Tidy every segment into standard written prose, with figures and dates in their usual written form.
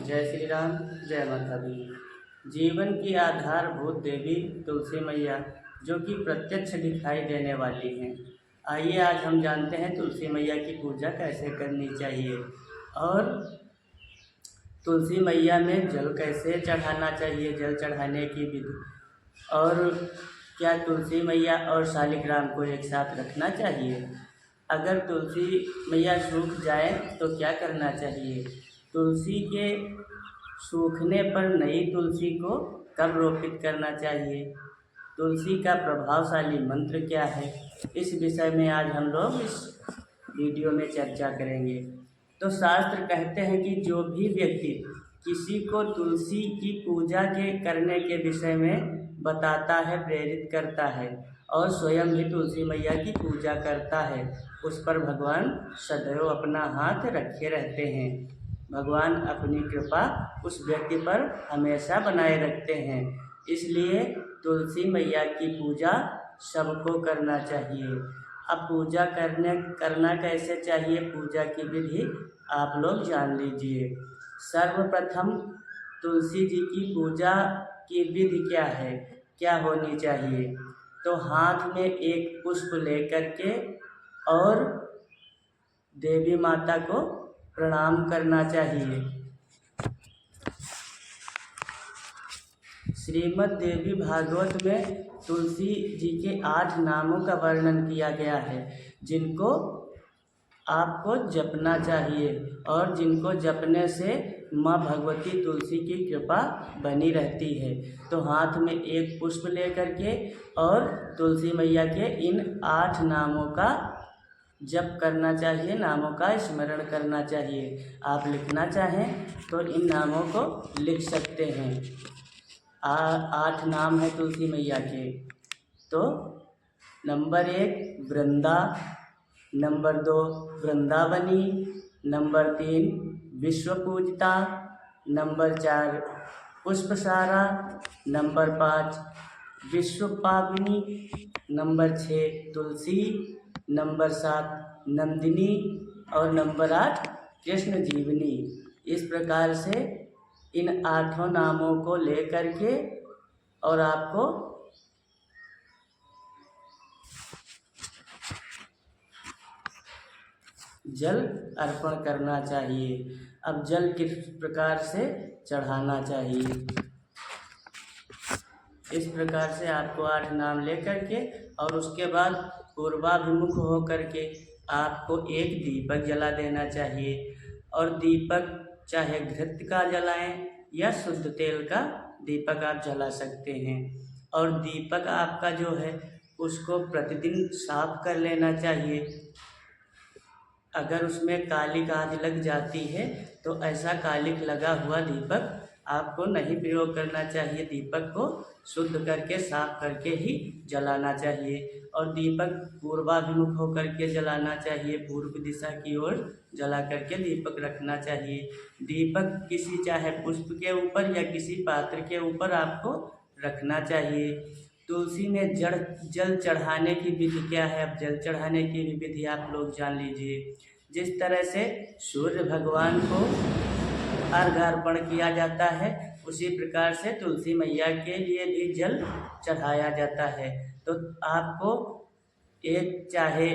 जय श्री राम। जय माता दी। जीवन की आधारभूत देवी तुलसी मैया जो कि प्रत्यक्ष दिखाई देने वाली हैं। आइए आज हम जानते हैं तुलसी मैया की पूजा कैसे करनी चाहिए और तुलसी मैया में जल कैसे चढ़ाना चाहिए, जल चढ़ाने की विधि, और क्या तुलसी मैया और शालिग्राम को एक साथ रखना चाहिए। अगर तुलसी मैया सूख जाए तो क्या करना चाहिए। तुलसी के सूखने पर नई तुलसी को कब रोपित करना चाहिए। तुलसी का प्रभावशाली मंत्र क्या है, इस विषय में आज हम लोग इस वीडियो में चर्चा करेंगे। तो शास्त्र कहते हैं कि जो भी व्यक्ति किसी को तुलसी की पूजा करने के विषय में बताता है, प्रेरित करता है और स्वयं भी तुलसी मैया की पूजा करता है, उस पर भगवान सदैव अपना हाथ रखे रहते हैं। भगवान अपनी कृपा उस व्यक्ति पर हमेशा बनाए रखते हैं। इसलिए तुलसी मैया की पूजा सबको करना चाहिए। अब पूजा करना कैसे चाहिए, पूजा की विधि आप लोग जान लीजिए। सर्वप्रथम तुलसी जी की पूजा की विधि क्या है, क्या होनी चाहिए। तो हाथ में एक पुष्प लेकर के और देवी माता को प्रणाम करना चाहिए। श्रीमद् देवी भागवत में तुलसी जी के 8 नामों का वर्णन किया गया है, जिनको आपको जपना चाहिए और जिनको जपने से माँ भगवती तुलसी की कृपा बनी रहती है। तो हाथ में एक पुष्प लेकर के और तुलसी मैया के इन 8 नामों का जप करना चाहिए, नामों का स्मरण करना चाहिए। आप लिखना चाहें तो इन नामों को लिख सकते हैं। 8 नाम है तुलसी मैया के। तो number 1 Vrinda, number 2 Vrindavani, number 3 Vishwapujita, number 4 Pushpasara, number 5 Vishwapavani, number 6 Tulsi, number 7 Nandini और नंबर 8 कृष्ण जीवनी। इस प्रकार से इन 8 नामों को लेकर के और आपको जल अर्पण करना चाहिए। अब जल किस प्रकार से चढ़ाना चाहिए, इस प्रकार से आपको 8 नाम लेकर के और उसके बाद पूर्वाभिमुख होकर के आपको एक दीपक जला देना चाहिए। और दीपक चाहे घृत का जलाएं या शुद्ध तेल का दीपक आप जला सकते हैं। और दीपक आपका जो है उसको प्रतिदिन साफ कर लेना चाहिए। अगर उसमें कालिक आदि लग जाती है तो ऐसा कालिक लगा हुआ दीपक आपको नहीं प्रयोग करना चाहिए। दीपक को शुद्ध करके साफ करके ही जलाना चाहिए। और दीपक पूर्वाभिमुख होकर के जलाना चाहिए, पूर्व दिशा की ओर जला करके दीपक रखना चाहिए। दीपक किसी चाहे पुष्प के ऊपर या किसी पात्र के ऊपर आपको रखना चाहिए। तुलसी में जल चढ़ाने की विधि क्या है। अब जल चढ़ाने की भी विधि आप लोग जान लीजिए। जिस तरह से सूर्य भगवान को अर्घ अर्पण किया जाता है, उसी प्रकार से तुलसी मैया के लिए भी जल चढ़ाया जाता है। तो आपको एक चाहे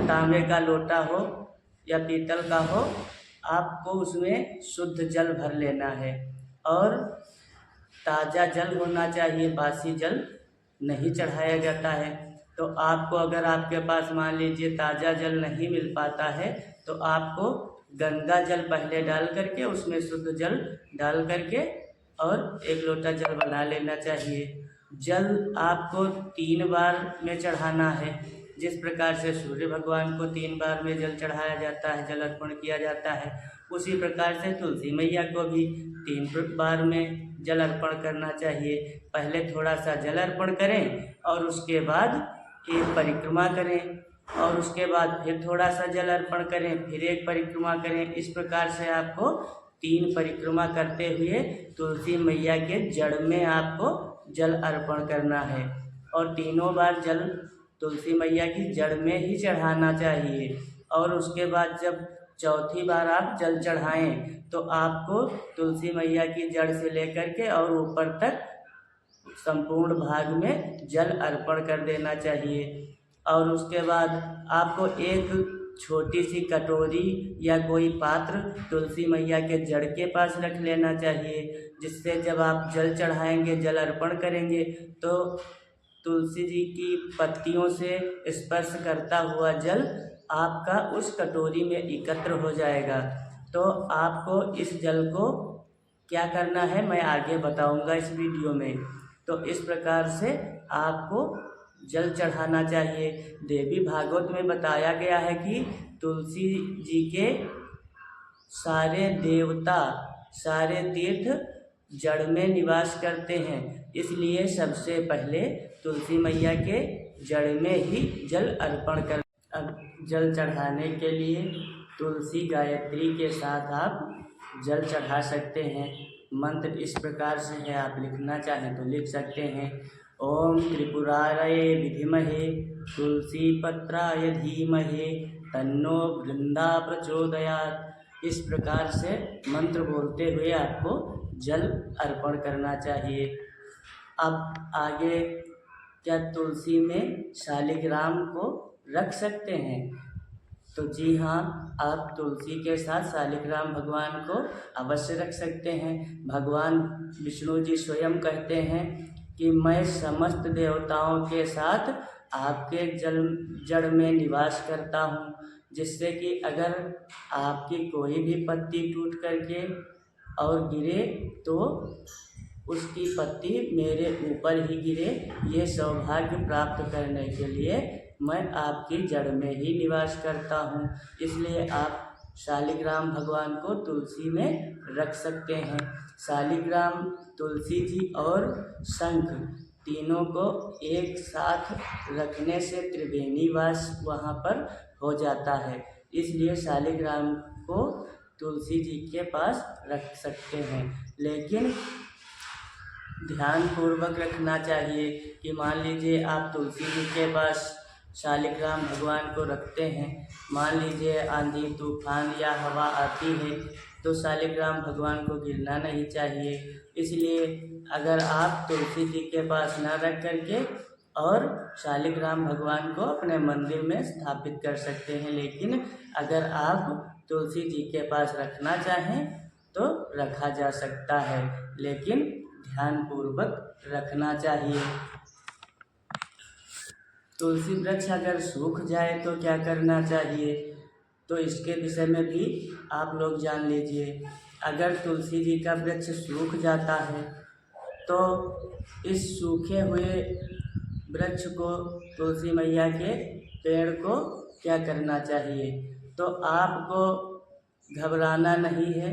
तांबे का लोटा हो या पीतल का हो, आपको उसमें शुद्ध जल भर लेना है और ताज़ा जल होना चाहिए, बासी जल नहीं चढ़ाया जाता है। तो आपको अगर आपके पास मान लीजिए ताज़ा जल नहीं मिल पाता है तो आपको गंगा जल पहले डाल करके उसमें शुद्ध जल डाल करके और एक लोटा जल बना लेना चाहिए। जल आपको 3 बार में चढ़ाना है। जिस प्रकार से सूर्य भगवान को 3 बार में जल चढ़ाया जाता है, जल अर्पण किया जाता है, उसी प्रकार से तुलसी मैया को भी 3 बार में जल अर्पण करना चाहिए। पहले थोड़ा सा जल अर्पण करें और उसके बाद एक परिक्रमा करें और उसके बाद फिर थोड़ा सा जल अर्पण करें, फिर एक परिक्रमा करें। इस प्रकार से आपको 3 परिक्रमा करते हुए तुलसी मैया के जड़ में आपको जल अर्पण करना है। और 3 बार जल तुलसी मैया की जड़ में ही चढ़ाना चाहिए। और उसके बाद जब चौथी बार आप जल चढ़ाएं तो आपको तुलसी मैया की जड़ से लेकर के और ऊपर तक संपूर्ण भाग में जल अर्पण कर देना चाहिए। और उसके बाद आपको एक छोटी सी कटोरी या कोई पात्र तुलसी मैया के जड़ के पास रख लेना चाहिए, जिससे जब आप जल चढ़ाएंगे, जल अर्पण करेंगे तो तुलसी जी की पत्तियों से स्पर्श करता हुआ जल आपका उस कटोरी में एकत्र हो जाएगा। तो आपको इस जल को क्या करना है मैं आगे बताऊंगा इस वीडियो में। तो इस प्रकार से आपको जल चढ़ाना चाहिए। देवी भागवत में बताया गया है कि तुलसी जी के सारे देवता, सारे तीर्थ जड़ में निवास करते हैं, इसलिए सबसे पहले तुलसी मैया के जड़ में ही जल अर्पण कर। अब जल चढ़ाने के लिए तुलसी गायत्री के साथ आप जल चढ़ा सकते हैं। मंत्र इस प्रकार से है, आप लिखना चाहें तो लिख सकते हैं। ओम त्रिपुरारये विद्महे तुलसी पत्राय धीमहि तन्नो बृंदा प्रचोदयात्। इस प्रकार से मंत्र बोलते हुए आपको जल अर्पण करना चाहिए। अब आगे क्या तुलसी में शालिग्राम को रख सकते हैं? तो जी हाँ, आप तुलसी के साथ शालिग्राम भगवान को अवश्य रख सकते हैं। भगवान विष्णु जी स्वयं कहते हैं कि मैं समस्त देवताओं के साथ आपके जड़ में निवास करता हूँ, जिससे कि अगर आपकी कोई भी पत्ती टूट करके और गिरे तो उसकी पत्ती मेरे ऊपर ही गिरे। ये सौभाग्य प्राप्त करने के लिए मैं आपकी जड़ में ही निवास करता हूँ। इसलिए आप शालिग्राम भगवान को तुलसी में रख सकते हैं। शालिग्राम, तुलसी जी और शंख तीनों को एक साथ रखने से त्रिवेणी वास वहाँ पर हो जाता है, इसलिए शालिग्राम को तुलसी जी के पास रख सकते हैं। लेकिन ध्यान पूर्वक रखना चाहिए कि मान लीजिए आप तुलसी जी के पास शालिग्राम भगवान को रखते हैं, मान लीजिए आंधी तूफान या हवा आती है तो शालिग्राम भगवान को गिरना नहीं चाहिए। इसलिए अगर आप तुलसी जी के पास न रख करके और शालिग्राम भगवान को अपने मंदिर में स्थापित कर सकते हैं, लेकिन अगर आप तुलसी जी के पास रखना चाहें तो रखा जा सकता है, लेकिन ध्यानपूर्वक रखना चाहिए। तुलसी वृक्ष अगर सूख जाए तो क्या करना चाहिए, तो इसके विषय में भी आप लोग जान लीजिए। अगर तुलसी जी का वृक्ष सूख जाता है तो इस सूखे हुए वृक्ष को, तुलसी मैया के पेड़ को क्या करना चाहिए, तो आपको घबराना नहीं है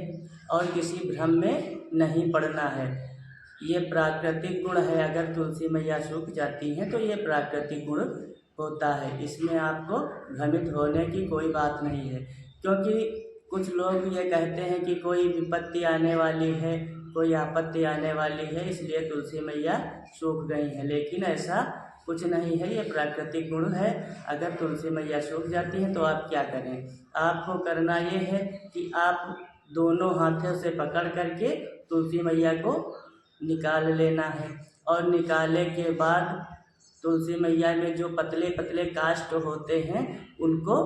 और किसी भ्रम में नहीं पड़ना है। ये प्राकृतिक गुण है। अगर तुलसी मैया सूख जाती हैं तो ये प्राकृतिक गुण होता है, इसमें आपको भ्रमित होने की कोई बात नहीं है। क्योंकि कुछ लोग ये कहते हैं कि कोई विपत्ति आने वाली है, कोई आपत्ति आने वाली है, इसलिए तुलसी मैया सूख गई हैं, लेकिन ऐसा कुछ नहीं है, ये प्राकृतिक गुण है। अगर तुलसी मैया सूख जाती हैं तो आप क्या करें, आपको करना ये है कि आप दोनों हाथों से पकड़ करके तुलसी मैया को निकाल लेना है, और निकाले के बाद तुलसी मैया में जो पतले पतले काष्ठ होते हैं उनको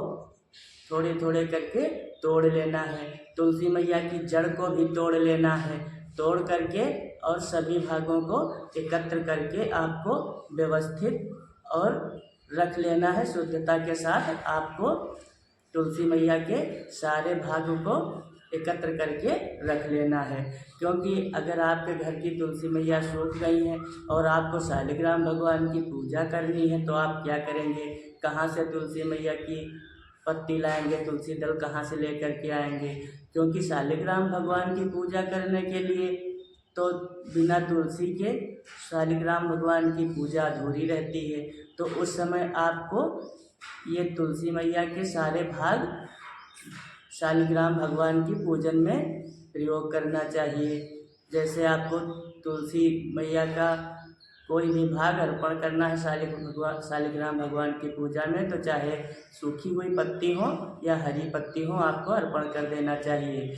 थोड़े थोड़े करके तोड़ लेना है। तुलसी मैया की जड़ को भी तोड़ लेना है, तोड़ करके और सभी भागों को एकत्र करके आपको व्यवस्थित और रख लेना है। शुद्धता के साथ आपको तुलसी मैया के सारे भागों को एकत्र करके रख लेना है। क्योंकि अगर आपके घर की तुलसी मैया सूख गई हैं और आपको शालिग्राम भगवान की पूजा करनी है तो आप क्या करेंगे, कहाँ से तुलसी मैया की पत्ती लाएंगे, तुलसी दल कहाँ से लेकर के आएंगे? क्योंकि शालिग्राम भगवान की पूजा करने के लिए तो बिना तुलसी के शालिग्राम भगवान की पूजा अधूरी रहती है। तो उस समय आपको ये तुलसी मैया के सारे भाग शालिग्राम भगवान की पूजन में प्रयोग करना चाहिए। जैसे आपको तुलसी मैया का कोई भी भाग अर्पण करना है शालिग्राम भगवान की पूजा में, तो चाहे सूखी हुई पत्ती हो या हरी पत्ती हो, आपको अर्पण कर देना चाहिए।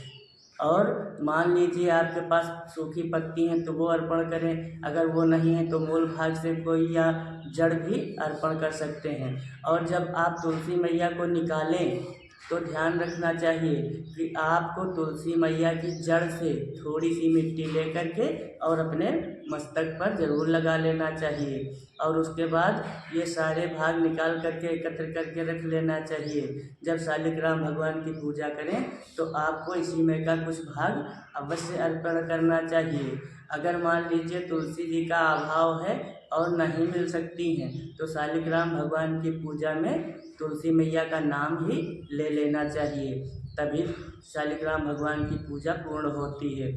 और मान लीजिए आपके पास सूखी पत्ती हैं तो वो अर्पण करें, अगर वो नहीं है तो मूल भाग से कोई या जड़ भी अर्पण कर सकते हैं। और जब आप तुलसी मैया को निकालें तो ध्यान रखना चाहिए कि आपको तुलसी मैया की जड़ से थोड़ी सी मिट्टी लेकर के और अपने मस्तक पर ज़रूर लगा लेना चाहिए। और उसके बाद ये सारे भाग निकाल करके एकत्र करके रख लेना चाहिए। जब शालिग्राम भगवान की पूजा करें तो आपको इसी में का कुछ भाग अवश्य अर्पण करना चाहिए। अगर मान लीजिए तुलसी जी का अभाव है और नहीं मिल सकती हैं तो शालिग्राम भगवान की पूजा में तुलसी मैया का नाम ही ले लेना चाहिए, तभी शालिग्राम भगवान की पूजा पूर्ण होती है।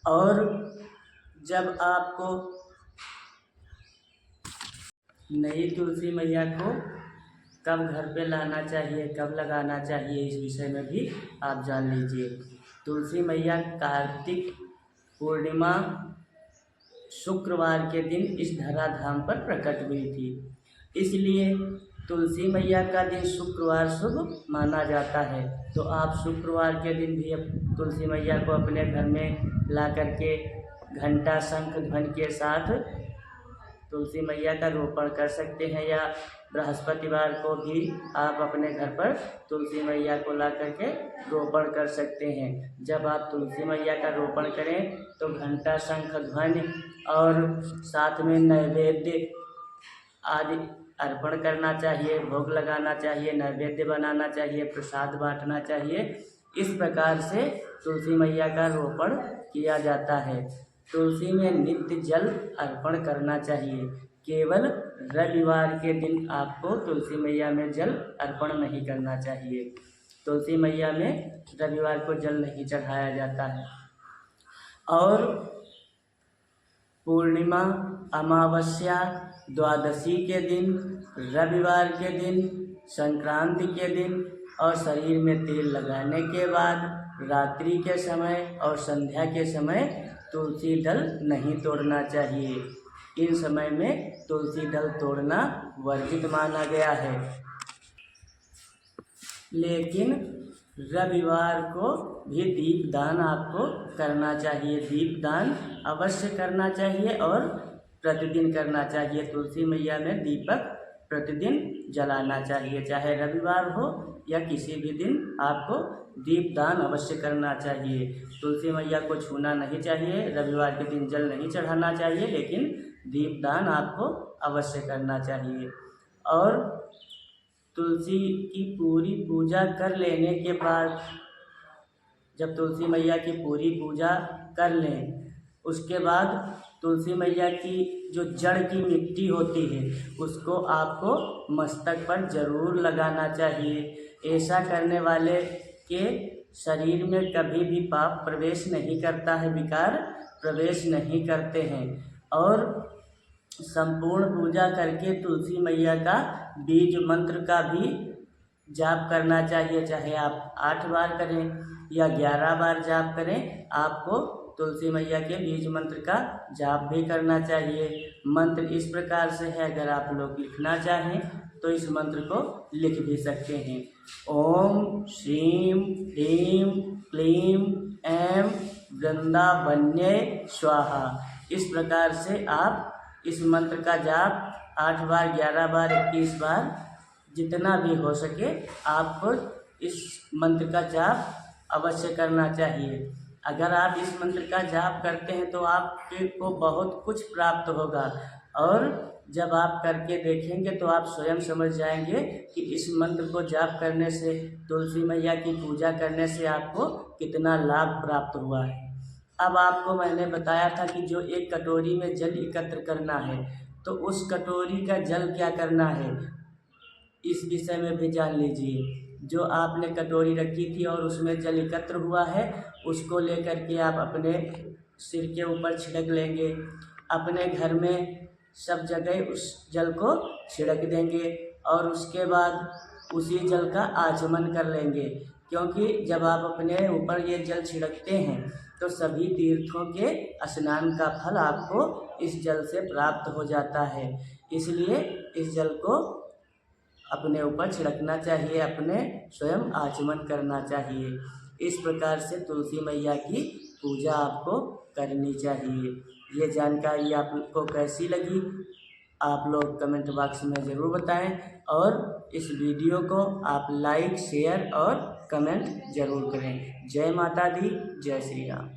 और जब आपको नई तुलसी मैया को कब घर पे लाना चाहिए, कब लगाना चाहिए, इस विषय में भी आप जान लीजिए। तुलसी मैया कार्तिक पूर्णिमा शुक्रवार के दिन इस धराधाम पर प्रकट हुई थी, इसलिए तुलसी मैया का दिन शुक्रवार शुभ माना जाता है। तो आप शुक्रवार के दिन भी तुलसी मैया को अपने घर में ला करके घंटा शंख ध्वनि के साथ तुलसी मैया का रोपण कर सकते हैं, या बृहस्पतिवार को भी आप अपने घर पर तुलसी मैया को ला करके रोपण कर सकते हैं। जब आप तुलसी मैया का रोपण करें तो घंटा शंख ध्वनि और साथ में नैवेद्य आदि अर्पण करना चाहिए, भोग लगाना चाहिए, नैवेद्य बनाना चाहिए, प्रसाद बांटना चाहिए। इस प्रकार से तुलसी मैया का रोपण किया जाता है। तुलसी में नित्य जल अर्पण करना चाहिए। केवल रविवार के दिन आपको तुलसी मैया में जल अर्पण नहीं करना चाहिए। तुलसी मैया में रविवार को जल नहीं चढ़ाया जाता है। और पूर्णिमा, अमावस्या, द्वादशी के दिन, रविवार के दिन, संक्रांति के दिन और शरीर में तेल लगाने के बाद रात्रि के समय और संध्या के समय तुलसी दल नहीं तोड़ना चाहिए। इन समय में तुलसी दल तोड़ना वर्जित माना गया है। लेकिन रविवार को भी दीपदान आपको करना चाहिए। दीपदान अवश्य करना चाहिए और प्रतिदिन करना चाहिए। तुलसी मैया में दीपक प्रतिदिन जलाना चाहिए, चाहे रविवार हो या किसी भी दिन आपको दीपदान अवश्य करना चाहिए। तुलसी मैया को छूना नहीं चाहिए, रविवार के दिन जल नहीं चढ़ाना चाहिए, लेकिन दीपदान आपको अवश्य करना चाहिए। और तुलसी की पूरी पूजा कर लेने के बाद, जब तुलसी मैया की पूरी पूजा कर लें, उसके बाद तुलसी मैया की जो जड़ की मिट्टी होती है उसको आपको मस्तक पर ज़रूर लगाना चाहिए। ऐसा करने वाले के शरीर में कभी भी पाप प्रवेश नहीं करता है, विकार प्रवेश नहीं करते हैं। और संपूर्ण पूजा करके तुलसी मैया का बीज मंत्र का भी जाप करना चाहिए, चाहे आप 8 बार करें या 11 बार जाप करें, आपको तुलसी मैया के बीज मंत्र का जाप भी करना चाहिए। मंत्र इस प्रकार से है, अगर आप लोग लिखना चाहें तो इस मंत्र को लिख भी सकते हैं। ओम श्रीं ह्रीं क्लीं ऐं वृंदावन्यै स्वाहा। इस प्रकार से आप इस मंत्र का जाप 8 बार, 11 बार, 21 बार, जितना भी हो सके आपको इस मंत्र का जाप अवश्य करना चाहिए। अगर आप इस मंत्र का जाप करते हैं तो आपके को बहुत कुछ प्राप्त होगा, और जब आप करके देखेंगे तो आप स्वयं समझ जाएंगे कि इस मंत्र को जाप करने से, तुलसी मैया की पूजा करने से आपको कितना लाभ प्राप्त हुआ है। अब आपको मैंने बताया था कि जो एक कटोरी में जल एकत्र करना है, तो उस कटोरी का जल क्या करना है, इस विषय में भी जान लीजिए। जो आपने कटोरी रखी थी और उसमें जल एकत्र हुआ है, उसको लेकर के आप अपने सिर के ऊपर छिड़क लेंगे। अपने घर में सब जगह उस जल को छिड़क देंगे और उसके बाद उसी जल का आचमन कर लेंगे क्योंकि जब आप अपने ऊपर ये जल छिड़कते हैं तो सभी तीर्थों के स्नान का फल आपको इस जल से प्राप्त हो जाता है। इसलिए इस जल को अपने ऊपर छिड़कना चाहिए, अपने स्वयं आचमन करना चाहिए। इस प्रकार से तुलसी मैया की पूजा आपको करनी चाहिए। ये जानकारी आपको कैसी लगी आप लोग कमेंट बॉक्स में ज़रूर बताएं और इस वीडियो को आप लाइक शेयर और कमेंट ज़रूर करें। जय माता दी, जय श्री राम।